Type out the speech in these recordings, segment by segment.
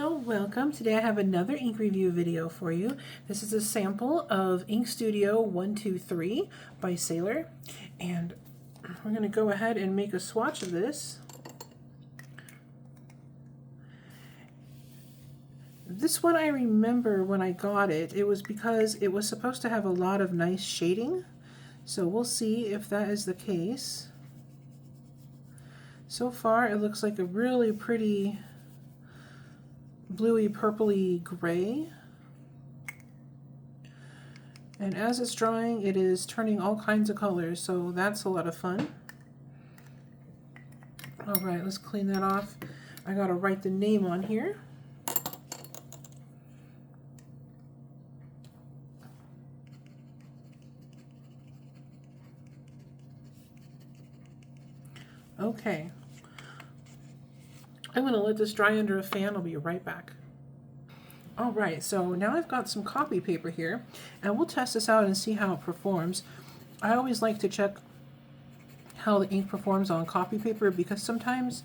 Hello, welcome. Today I have another ink review video for you. This is a sample of Ink Studio 123 by Sailor, and we're going to go ahead and make a swatch of this. This one I remember when I got it, it was because it was supposed to have a lot of nice shading, so we'll see if that is the case. So far it looks like a really pretty bluey purpley gray, and as it's drying it is turning all kinds of colors, so that's a lot of fun. Alright, let's clean that off. I gotta write the name on here. Okay, I'm going to let this dry under a fan. I'll be right back. Alright, so now I've got some copy paper here, and we'll test this out and see how it performs. I always like to check how the ink performs on copy paper because sometimes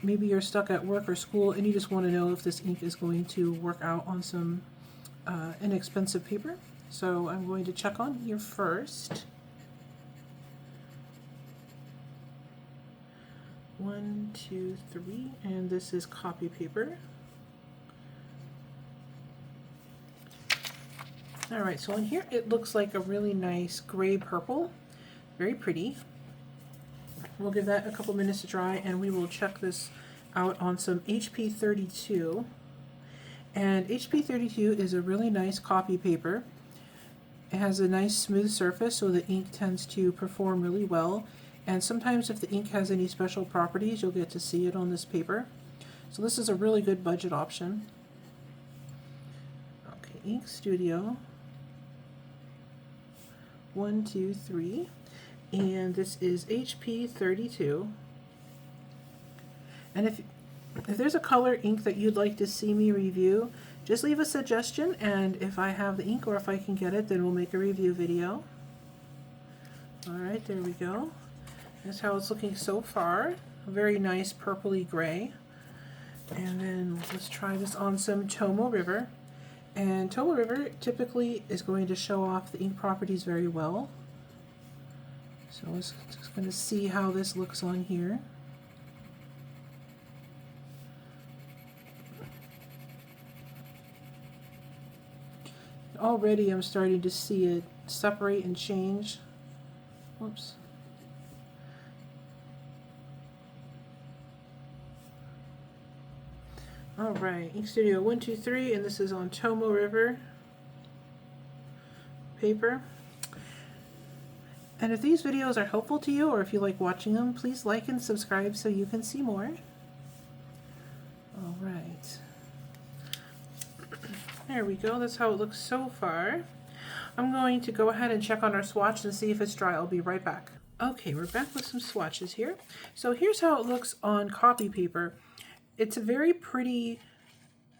maybe you're stuck at work or school and you just want to know if this ink is going to work out on some inexpensive paper. So I'm going to check on here first. 1, 2, 3, and this is copy paper. Alright, so in here it looks like a really nice gray purple, very pretty. We'll give that a couple minutes to dry and we will check this out on some HP 32. And HP 32 is a really nice copy paper. It has a nice smooth surface, so the ink tends to perform really well. And sometimes if the ink has any special properties, you'll get to see it on this paper. So this is a really good budget option. Okay, Ink Studio 123, and this is HP 32. And if there's a color ink that you'd like to see me review, just leave a suggestion, and if I have the ink or if I can get it, then we'll make a review video. Alright, there we go. That's how it's looking so far. A very nice purpley gray. And then let's try this on some Tomo River. And Tomo River typically is going to show off the ink properties very well. So we're just going to see how this looks on here. Already I'm starting to see it separate and change. Whoops. Alright, Ink Studio 123, and this is on Tomo River paper. And if these videos are helpful to you, or if you like watching them, please like and subscribe so you can see more. Alright. There we go, that's how it looks so far. I'm going to go ahead and check on our swatch and see if it's dry. I'll be right back. Okay, we're back with some swatches here. So here's how it looks on copy paper. It's a very pretty,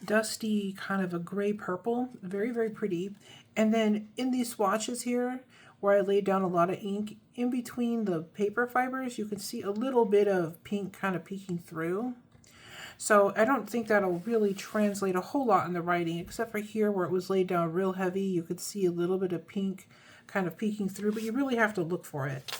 dusty, kind of a gray purple, very, very pretty. And then in these swatches here, where I laid down a lot of ink, in between the paper fibers, you can see a little bit of pink kind of peeking through. So I don't think that'll really translate a whole lot in the writing, except for here where it was laid down real heavy, you could see a little bit of pink kind of peeking through, but you really have to look for it.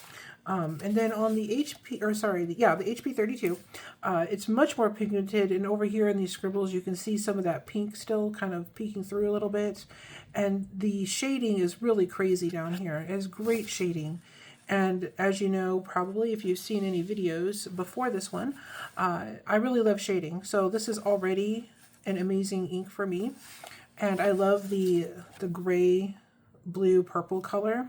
And then on the HP, or sorry, the HP 32, it's much more pigmented, and over here in these scribbles you can see some of that pink still kind of peeking through a little bit. And the shading is really crazy down here. It has great shading. And as you know, probably if you've seen any videos before this one, I really love shading. So this is already an amazing ink for me. And I love the gray, blue, purple color.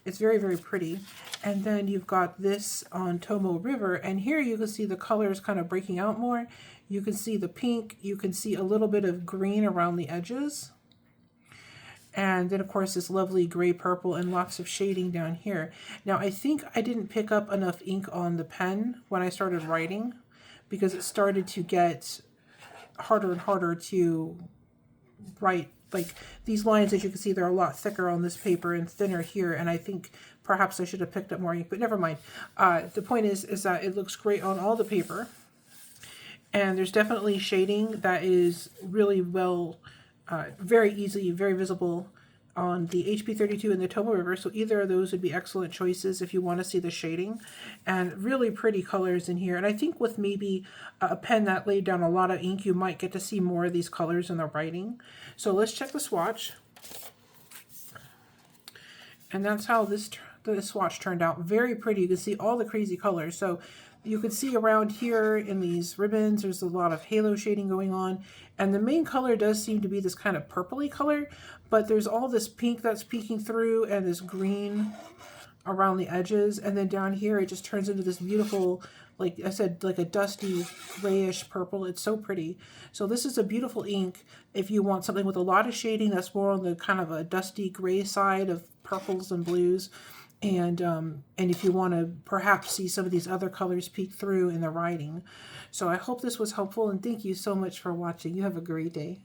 It's very, very pretty. And then you've got this on Tomo River, and here you can see the colors kind of breaking out more. You can see the pink, you can see a little bit of green around the edges. And then of course this lovely gray purple and lots of shading down here. Now I think I didn't pick up enough ink on the pen when I started writing, because it started to get harder and harder to write. Like these lines, as you can see, they're a lot thicker on this paper and thinner here, and I think perhaps I should have picked up more ink, but never mind. The point is that it looks great on all the paper. And there's definitely shading that is really well, very easy, very visible on the HP32 and the Tomo River. So either of those would be excellent choices if you want to see the shading. And really pretty colors in here. And I think with maybe a pen that laid down a lot of ink, you might get to see more of these colors in the writing. So let's check the swatch. And that's how this swatch turned out. Very pretty. You can see all the crazy colors. So you can see around here in these ribbons, there's a lot of halo shading going on. And the main color does seem to be this kind of purpley color, but there's all this pink that's peeking through and this green around the edges. And then down here, it just turns into this beautiful, like I said, like a dusty grayish purple. It's so pretty. So this is a beautiful ink if you want something with a lot of shading that's more on the kind of a dusty gray side of purples and blues. And if you want to perhaps see some of these other colors peek through in the writing. So I hope this was helpful, and thank you so much for watching. You have a great day.